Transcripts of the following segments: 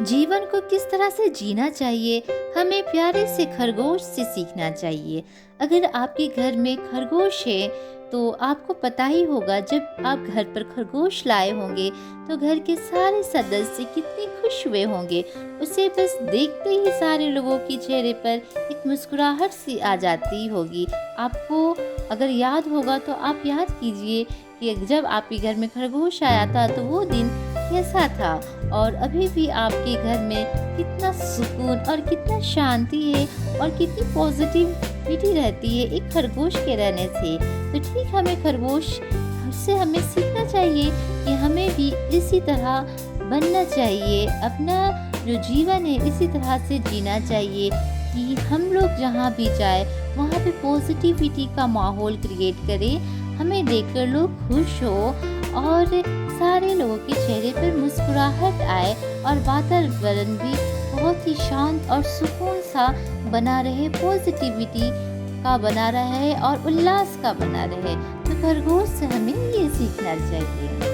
जीवन को किस तरह से जीना चाहिए, हमें प्यारे से खरगोश से सीखना चाहिए। अगर आपके घर में खरगोश है तो आपको पता ही होगा, जब आप घर पर खरगोश लाए होंगे तो घर के सारे सदस्य कितने खुश हुए होंगे। उसे बस देखते ही सारे लोगों के चेहरे पर एक मुस्कुराहट सी आ जाती होगी। आपको अगर याद होगा तो आप याद कीजिए कि जब आपके घर में खरगोश आया था तो वो दिन कैसा था, और अभी भी आपके घर में कितना सुकून और कितना शांति है और कितनी पॉजिटिविटी रहती है एक खरगोश के रहने से। तो ठीक, हमें खरगोश से हमें सीखना चाहिए कि हमें भी इसी तरह बनना चाहिए, अपना जो जीवन है इसी तरह से जीना चाहिए कि हम लोग जहाँ भी जाए वहाँ पे पॉजिटिविटी का माहौल क्रिएट करें, हमें देखकर लोग खुश हो और सारे लोगों के चेहरे पर मुस्कुराहट आए और वातावरण भी बहुत ही शांत और सुकून सा बना रहे, पॉजिटिविटी का बना रहे और उल्लास का बना रहे। तो खरगोश से हमें ये सीखना चाहिए।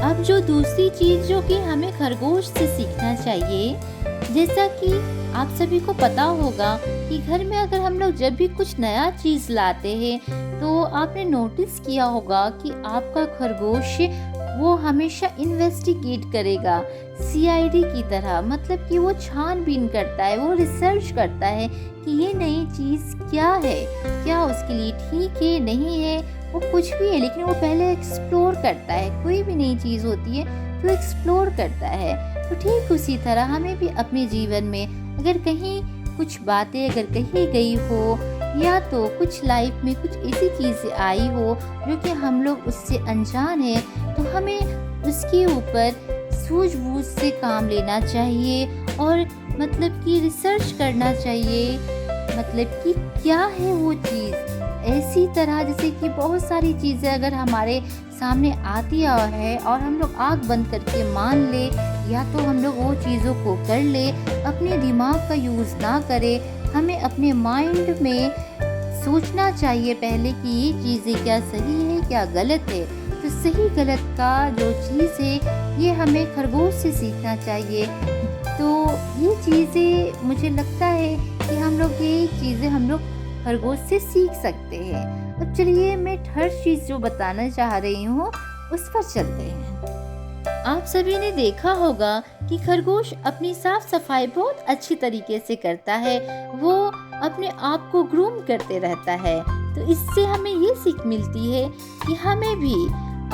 अब जो दूसरी चीज जो कि हमें खरगोश से सीखना चाहिए, जैसा कि आप सभी को पता होगा कि घर में अगर हम लोग जब भी कुछ नया चीज लाते हैं तो आपने नोटिस किया होगा कि आपका खरगोश वो हमेशा इन्वेस्टिगेट करेगा, सीआईडी की तरह। मतलब कि वो छानबीन करता है, वो रिसर्च करता है कि ये नई चीज़ क्या है, क्या उसके लिए ठीक है, नहीं है, वो कुछ भी है, लेकिन वो पहले एक्सप्लोर करता है। कोई भी नई चीज़ होती है तो एक्सप्लोर करता है। तो ठीक उसी तरह हमें भी अपने जीवन में अगर कहीं कुछ बातें अगर कही गई हो या तो कुछ लाइफ में कुछ ऐसी चीज़ें आई हो जो कि हम लोग उससे अनजान हैं, तो हमें उसके ऊपर सूझबूझ से काम लेना चाहिए और मतलब कि रिसर्च करना चाहिए, मतलब कि क्या है वो चीज़। ऐसी तरह जैसे कि बहुत सारी चीज़ें अगर हमारे सामने आती है और हम लोग आँख बंद करके मान ले या तो हम लोग वो चीज़ों को कर ले, अपने दिमाग का यूज़ ना करें। हमें अपने माइंड में सोचना चाहिए पहले कि ये चीज़ें क्या सही है क्या गलत है। तो सही गलत का जो चीज़ है ये हमें खरगोश से सीखना चाहिए। तो ये चीज़ें मुझे लगता है कि हम लोग ये चीज़ें हम लोग खरगोश से सीख सकते हैं। अब चलिए मैं थर्ड चीज़ जो बताना चाह रही हूँ उस पर चलते हैं। आप सभी ने देखा होगा कि खरगोश अपनी साफ सफाई बहुत अच्छी तरीके से करता है, वो अपने आप को ग्रूम करते रहता है। तो इससे हमें ये सीख मिलती है कि हमें भी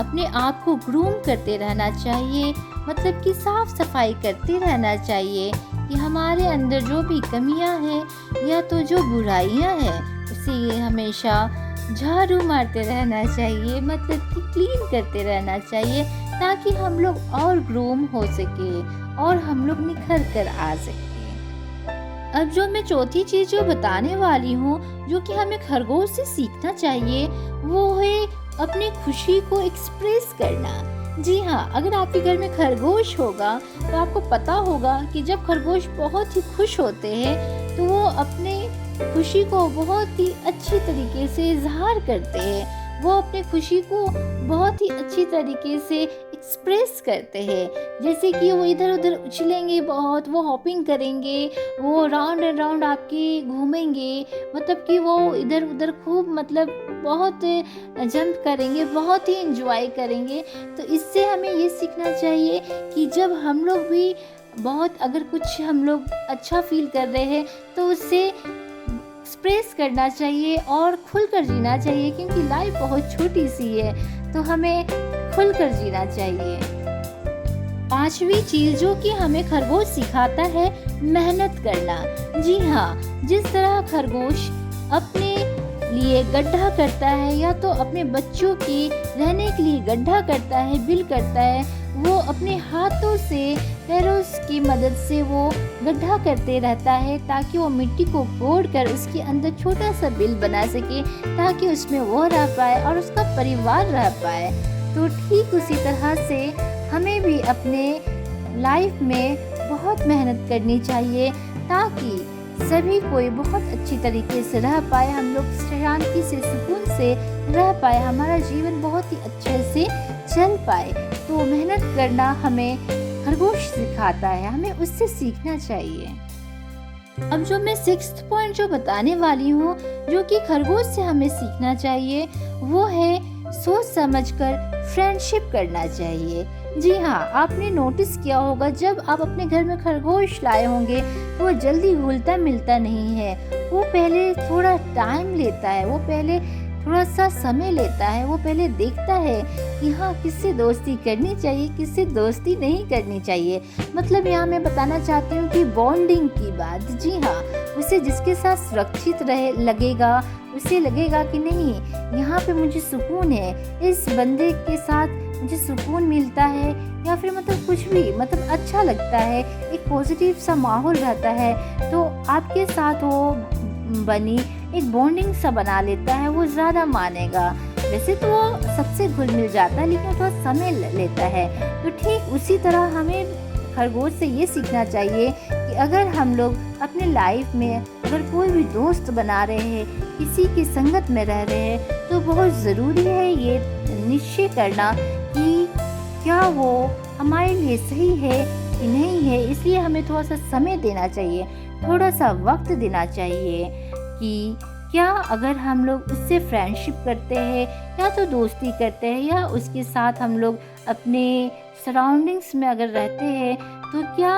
अपने आप को ग्रूम करते रहना चाहिए, मतलब कि साफ सफाई करते रहना चाहिए कि हमारे अंदर जो भी कमियां हैं या तो जो बुराइयां हैं उसे हमेशा झाड़ू मारते रहना चाहिए, मतलब कि क्लीन करते रहना चाहिए ताकि हम लोग और ग्रूम हो सके और हम लोग निखर कर आ सके। अब जो मैं चौथी चीज जो बताने वाली हूँ जो कि हमें खरगोश से सीखना चाहिए वो है अपनी खुशी को एक्सप्रेस करना। जी हाँ, अगर आपके घर में खरगोश होगा तो आपको पता होगा कि जब खरगोश बहुत ही खुश होते हैं तो वो अपने खुशी को बहुत ही अच्छी तरीके से इजहार करते हैं, वो अपने खुशी को बहुत ही अच्छी तरीके से एक्सप्रेस करते हैं। जैसे कि वो इधर उधर उछलेंगे, बहुत वो हॉपिंग करेंगे, वो राउंड एंड राउंड आपके घूमेंगे, मतलब कि वो इधर उधर खूब मतलब बहुत जंप करेंगे, बहुत ही एंजॉय करेंगे। तो इससे हमें ये सीखना चाहिए कि जब हम लोग भी बहुत अगर कुछ हम लोग अच्छा फील कर रहे हैं तो उससे एक्सप्रेस करना चाहिए और खुलकर जीना चाहिए, क्योंकि लाइफ बहुत छोटी सी है तो हमें खुलकर जीना चाहिए। पांचवी चीज जो कि हमें खरगोश सिखाता है मेहनत करना। जी हाँ, जिस तरह खरगोश अपने लिए गड्ढा करता है या तो अपने बच्चों के रहने के लिए गड्ढा करता है, बिल करता है, वो अपने हाथों से पैरों की मदद से वो गड्ढा करते रहता है ताकि वो मिट्टी को कोड़कर उसके अंदर छोटा सा बिल बना सके ताकि उसमें वो रह पाए और उसका परिवार रह पाए। तो ठीक उसी तरह से हमें भी अपने लाइफ में बहुत मेहनत करनी चाहिए ताकि सभी कोई बहुत अच्छी तरीके से रह पाए, हम लोग शांति से सुकून से रह पाए, हमारा जीवन बहुत ही अच्छे से चल पाए। तो मेहनत करना हमें खरगोश सिखाता है, हमें उससे सीखना चाहिए। अब जो मैं 6th पॉइंट जो बताने वाली हूँ, जो कि खरगोश से हमें सीखना चाहिए, वो है सोच समझकर फ्रेंडशिप करना चाहिए। जी हाँ, आपने नोटिस किया होगा जब आप अपने घर में खरगोश लाए होंगे तो वो जल्दी घुलता मिलता नहीं है। वो पहले थोड़ा टाइम लेता है, वो पहले थोड़ा सा समय लेता है, वो पहले देखता है कि हाँ किससे दोस्ती करनी चाहिए, किससे दोस्ती नहीं करनी चाहिए। मतलब यहाँ मैं बताना चाहती हूँ कि बॉन्डिंग की बात। जी हाँ, उसे जिसके साथ सुरक्षित रहे लगेगा, उसे लगेगा कि नहीं यहाँ पे मुझे सुकून है, इस बंदे के साथ मुझे सुकून मिलता है, या फिर मतलब कुछ भी मतलब अच्छा लगता है, एक पॉजिटिव सा माहौल रहता है, तो आपके साथ वो बनी एक बॉन्डिंग सा बना लेता है, वो ज़्यादा मानेगा। वैसे तो वो सबसे घुल मिल जाता है लेकिन थोड़ा समय लेता है। तो ठीक उसी तरह हमें खरगोश से ये सीखना चाहिए कि अगर हम लोग अपने लाइफ में अगर कोई भी दोस्त बना रहे हैं, किसी की संगत में रह रहे हैं, तो बहुत ज़रूरी है ये निश्चय करना कि क्या वो हमारे लिए सही है कि नहीं है। इसलिए हमें थोड़ा सा समय देना चाहिए, थोड़ा सा वक्त देना चाहिए कि क्या अगर हम लोग उससे फ्रेंडशिप करते हैं या तो दोस्ती करते हैं या उसके साथ हम लोग अपने सराउंडिंग्स में अगर रहते हैं, तो क्या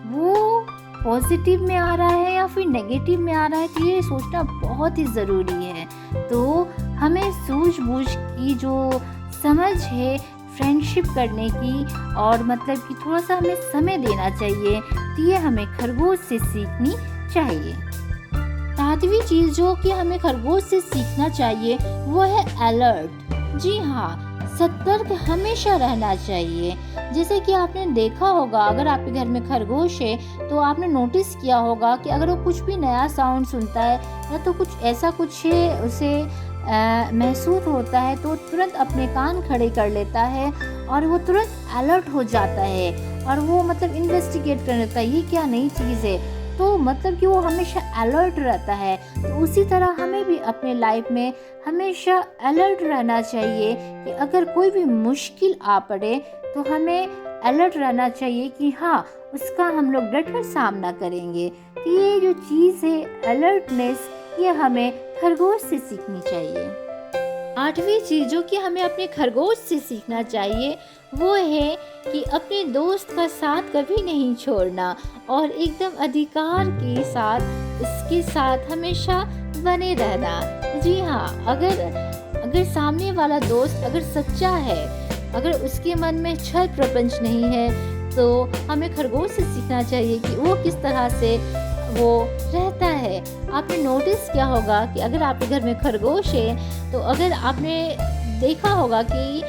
वो पॉजिटिव में आ रहा है या फिर नेगेटिव में आ रहा है, तो ये सोचना बहुत ही ज़रूरी है। तो हमें सूझबूझ की जो समझ है फ्रेंडशिप करने की, और मतलब कि थोड़ा सा हमें समय देना चाहिए, तो ये हमें खरगोश से सीखनी चाहिए। 7वीं चीज़ जो कि हमें खरगोश से सीखना चाहिए वो है अलर्ट। जी हाँ, सतर्क हमेशा रहना चाहिए। जैसे कि आपने देखा होगा अगर आपके घर में खरगोश है तो आपने नोटिस किया होगा कि अगर वो कुछ भी नया साउंड सुनता है या तो कुछ ऐसा कुछ है उसे महसूस होता है, तो तुरंत अपने कान खड़े कर लेता है और वो तुरंत अलर्ट हो जाता है और वो मतलब इन्वेस्टिगेट कर लेता है ये क्या नई चीज़ है। तो मतलब कि वो हमेशा अलर्ट रहता है। तो उसी तरह हमें भी अपने लाइफ में हमेशा अलर्ट रहना चाहिए कि अगर कोई भी मुश्किल आ पड़े तो हमें अलर्ट रहना चाहिए कि हाँ उसका हम लोग डटकर सामना करेंगे। तो ये जो चीज़ है अलर्टनेस, ये हमें खरगोश से सीखनी चाहिए। 8वीं चीज़ जो कि हमें अपने खरगोश से सीखना चाहिए वो है कि अपने दोस्त का साथ कभी नहीं छोड़ना और एकदम अधिकार के साथ इसके साथ हमेशा बने रहना। जी हाँ, अगर सामने वाला दोस्त अगर सच्चा है, अगर उसके मन में छल प्रपंच नहीं है, तो हमें खरगोश से सीखना चाहिए कि वो किस तरह से वो रहता है। आपने नोटिस किया होगा कि अगर आपके घर में खरगोश है तो अगर आपने देखा होगा कि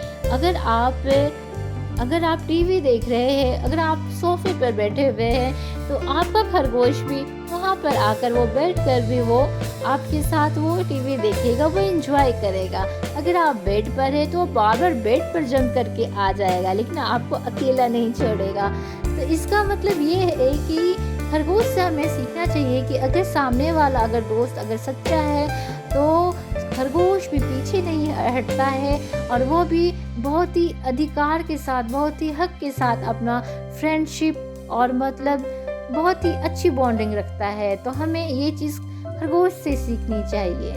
अगर आप टीवी देख रहे हैं, अगर आप सोफे पर बैठे हुए हैं, तो आपका खरगोश भी वहाँ पर आकर वो बैठ कर भी वो आपके साथ वो टीवी देखेगा, वो एंजॉय करेगा। अगर आप बेड पर है तो वो बार बार बेड पर जम करके आ जाएगा, लेकिन आपको अकेला नहीं छोड़ेगा। तो इसका मतलब ये है कि खरगोश से हमें सीखना चाहिए कि अगर सामने वाला अगर दोस्त अगर सच्चा है तो खरगोश भी पीछे नहीं हटता है और वो भी बहुत ही अधिकार के साथ, बहुत ही हक के साथ अपना फ्रेंडशिप और मतलब बहुत ही अच्छी बॉन्डिंग रखता है। तो हमें ये चीज़ खरगोश से सीखनी चाहिए।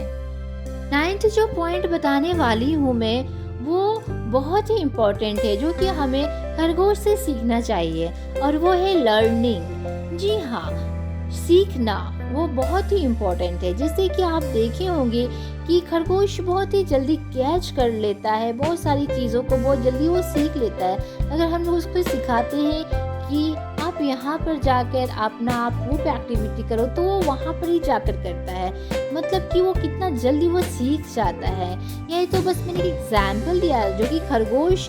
9th जो पॉइंट बताने वाली हूँ मैं, वो बहुत ही इम्पोर्टेंट है जो कि हमें खरगोश से सीखना चाहिए, और वो है लर्निंग। जी हाँ, सीखना वो बहुत ही इम्पोर्टेंट है। जैसे कि आप देखे होंगे कि खरगोश बहुत ही जल्दी कैच कर लेता है, बहुत सारी चीज़ों को बहुत जल्दी वो सीख लेता है। अगर हम लोग उसको सिखाते हैं कि आप यहाँ पर जाकर अपना आप ग्रुप एक्टिविटी करो, तो वो वहाँ पर ही जाकर करता है। मतलब कि वो कितना जल्दी वो सीख जाता है। यही तो बस मैंने एक एग्जाम्पल दिया है जो कि खरगोश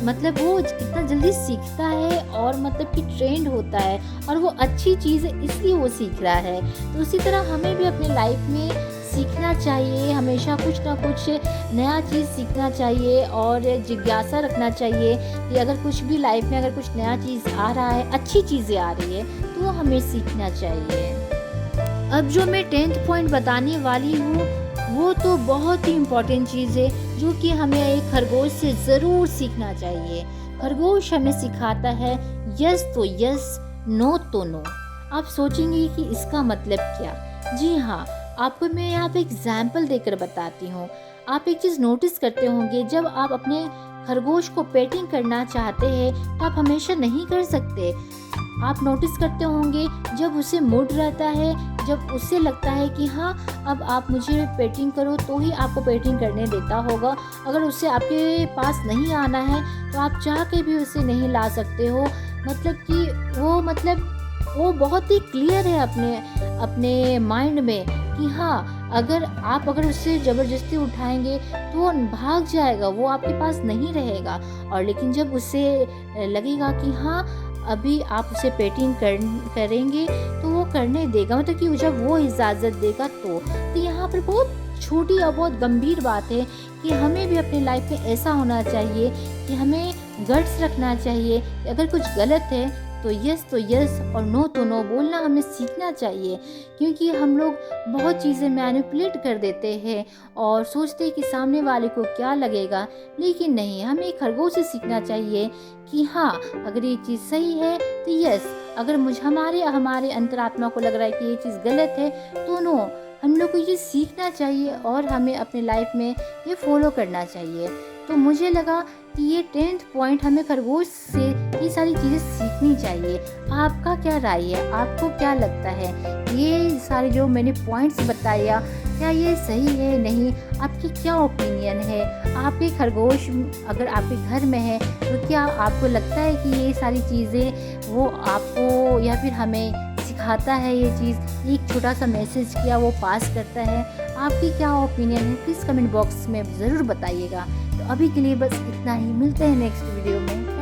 मतलब वो कितना जल्दी सीखता है और मतलब कि ट्रेंड होता है और वो अच्छी चीज़ है इसलिए वो सीख रहा है। तो उसी तरह हमें भी अपने लाइफ में सीखना चाहिए, हमेशा कुछ ना कुछ नया चीज़ सीखना चाहिए और जिज्ञासा रखना चाहिए कि अगर कुछ भी लाइफ में अगर कुछ नया चीज़ आ रहा है, अच्छी चीज़ें आ रही है, तो वो हमें सीखना चाहिए। अब जो मैं 10th पॉइंट बताने वाली हूँ वो तो बहुत ही इम्पोर्टेंट चीज़ है जो कि हमें एक खरगोश से ज़रूर सीखना चाहिए। खरगोश हमें सिखाता है यस तो यस, नो तो नो। आप सोचेंगे कि इसका मतलब क्या? जी हाँ, आपको मैं यहाँ पे एग्जाम्पल देकर बताती हूँ। आप एक चीज़ नोटिस करते होंगे, जब आप अपने खरगोश को पेटिंग करना चाहते हैं तो आप हमेशा नहीं कर सकते। आप नोटिस करते होंगे, जब उसे मूड रहता है, जब उसे लगता है कि हाँ अब आप मुझे पेटिंग करो, तो ही आपको पेटिंग करने देता होगा। अगर उसे आपके पास नहीं आना है तो आप चाह के भी उसे नहीं ला सकते हो। मतलब कि वो बहुत ही क्लियर है अपने अपने माइंड में कि हाँ अगर उससे ज़बरदस्ती उठाएंगे तो वो भाग जाएगा, वो आपके पास नहीं रहेगा। और लेकिन जब उसे लगेगा कि हाँ अभी आप उसे पेटिंग करेंगे तो वो करने देगा, मतलब कि जब वो इजाज़त देगा तो यहाँ पर बहुत छोटी और बहुत गंभीर बात है कि हमें भी अपनी लाइफ में ऐसा होना चाहिए कि हमें गट्स रखना चाहिए। अगर कुछ गलत है तो यस और नो तो नो बोलना हमें सीखना चाहिए, क्योंकि हम लोग बहुत चीज़ें मैनिपुलेट कर देते हैं और सोचते हैं कि सामने वाले को क्या लगेगा। लेकिन नहीं, हमें खरगोश से सीखना चाहिए कि हाँ अगर ये चीज़ सही है तो यस, अगर हमारे अंतरात्मा को लग रहा है कि ये चीज़ गलत है तो नो। हम लोग को ये सीखना चाहिए और हमें अपने लाइफ में ये फॉलो करना चाहिए। तो मुझे लगा कि ये 10th पॉइंट हमें खरगोश से ये सारी चीज़ें सीखनी चाहिए। आपका क्या राय है? आपको क्या लगता है ये सारे जो मैंने पॉइंट्स बताया, क्या ये सही है नहीं? आपकी क्या ओपिनियन है? आपके खरगोश अगर आपके घर में है तो क्या आपको लगता है कि ये सारी चीज़ें वो आपको या फिर हमें सिखाता है? ये चीज़ एक छोटा सा मैसेज क्या वो पास करता है? आपकी क्या ओपिनियन है? प्लीज़ कमेंट बॉक्स में ज़रूर बताइएगा। तो अभी के लिए बस इतना ही, मिलते हैं नेक्स्ट वीडियो में।